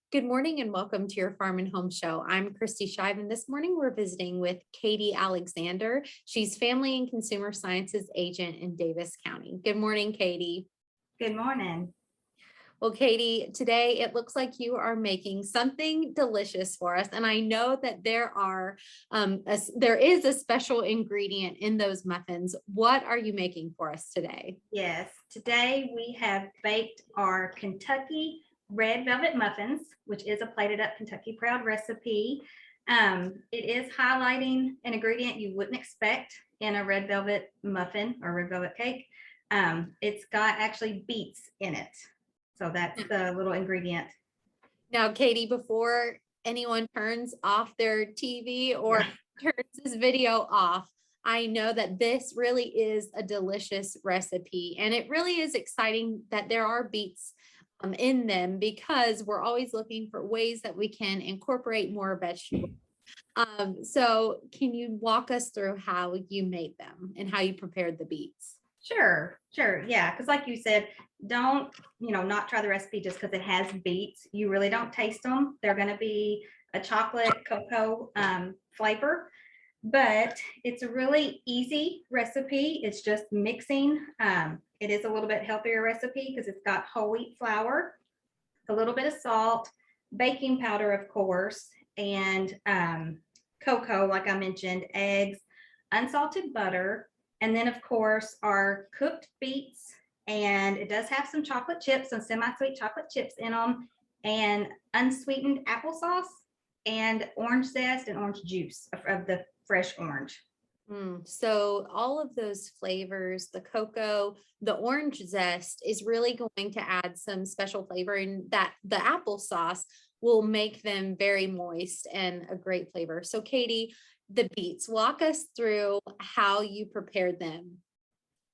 Good morning and welcome to your Farm and Home Show. I'm Kristi Shive, and this morning we're visiting with Katie Alexander. She's Family and Consumer Sciences Agent in Daviess County. Good morning, Katie. Good morning. Well, Katie, today it looks like you are making something delicious for us, and I know that there is a special ingredient in those muffins. What are you making for us today? Yes, today we have baked our Kentucky Red Velvet Muffins, which is a plated up Kentucky Proud recipe. It is highlighting an ingredient you wouldn't expect in a red velvet muffin or red velvet cake. It's got actually beets in it. So that's the little ingredient. Now, Katie, before anyone turns off their TV or Yeah. turns this video off, I know that this really is a delicious recipe, and it really is exciting that there are beets in them because we're always looking for ways that we can incorporate more vegetables. So can you walk us through how you made them and how you prepared the beets? Sure. Yeah. Because like you said, don't, not try the recipe just because it has beets. You really don't taste them. They're going to be a chocolate cocoa flavor, but it's a really easy recipe. It's just mixing. It is a little bit healthier recipe because it's got whole wheat flour, a little bit of salt, baking powder, of course, and cocoa, like I mentioned, eggs, unsalted butter, and then, of course, our cooked beets. And it does have some chocolate chips, some semi-sweet chocolate chips in them, and unsweetened applesauce, and orange zest and orange juice of the fresh orange. So all of those flavors, the cocoa, the orange zest is really going to add some special flavor, and that the applesauce will make them very moist and a great flavor. So Katie, the beets, walk us through how you prepared them.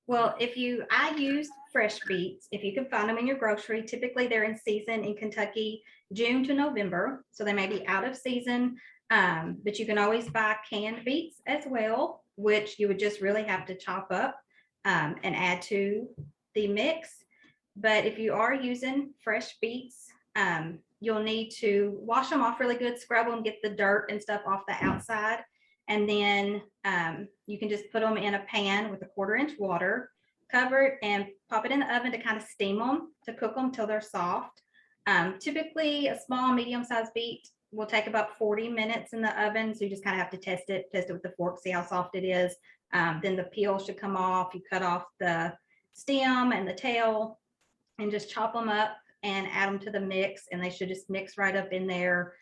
Well, I use fresh beets. If you can find them in your grocery, typically they're in season in Kentucky, June to November. So they may be out of season, but you can always buy canned beets as well, which you would just really have to chop up and add to the mix. But if you are using fresh beets, you'll need to wash them off really good, scrub them, get the dirt and stuff off the outside. And then you can just put them in a pan with a 1/4 inch water, cover it, and pop it in the oven to kind of steam them, to cook them till they're soft. Typically, a small, medium-sized beet will take about 40 minutes in the oven. So you just kind of have to test it with the fork, see how soft it is. Then the peel should come off. You cut off the stem and the tail and just chop them up and add them to the mix, and they should just mix right up in there.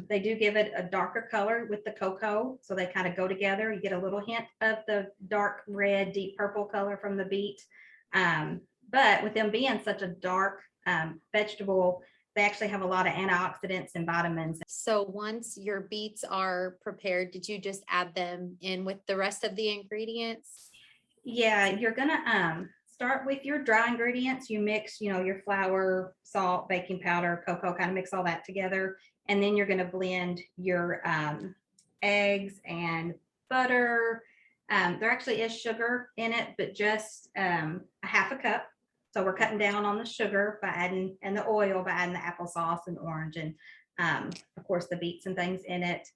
They do give it a darker color with the cocoa, so they kind of go together. You get a little hint of the dark red, deep purple color from the beet. But with them being such a dark vegetable, they actually have a lot of antioxidants and vitamins. So once your beets are prepared, did you just add them in with the rest of the ingredients? Yeah, you're gonna start with your dry ingredients. You mix, your flour, salt, baking powder, cocoa, kind of mix all that together. And then you're gonna blend your eggs and butter. There actually is sugar in it, but just a 1/2 cup. So we're cutting down on the sugar by adding, and the oil by adding the applesauce and orange and of course the beets and things in it.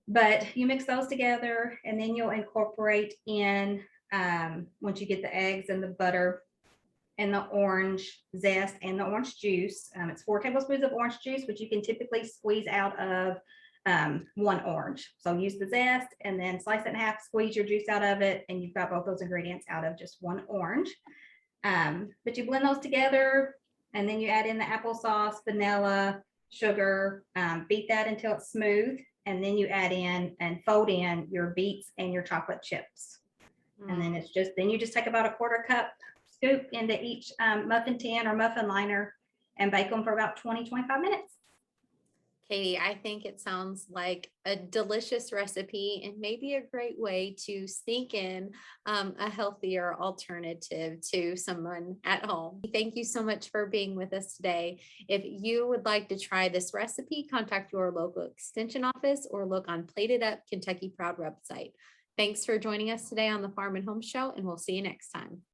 But you mix those together, and then you'll incorporate in, once you get the eggs and the butter and the orange zest and the orange juice. It's 4 tablespoons of orange juice, which you can typically squeeze out of 1 orange. So use the zest and then slice it in half, squeeze your juice out of it, and you've got both those ingredients out of just 1 orange. But you blend those together, and then you add in the applesauce, vanilla, sugar, beat that until it's smooth, and then you add in and fold in your beets and your chocolate chips. And then you just take about a 1/4 cup, scoop into each muffin tin or muffin liner, and bake them for about 20-25 minutes. Katie, I think it sounds like a delicious recipe and maybe a great way to sneak in a healthier alternative to someone at home. Thank you so much for being with us today. If you would like to try this recipe, contact your local extension office or look on Plated Up Kentucky Proud website. Thanks for joining us today on the Farm and Home Show, and we'll see you next time.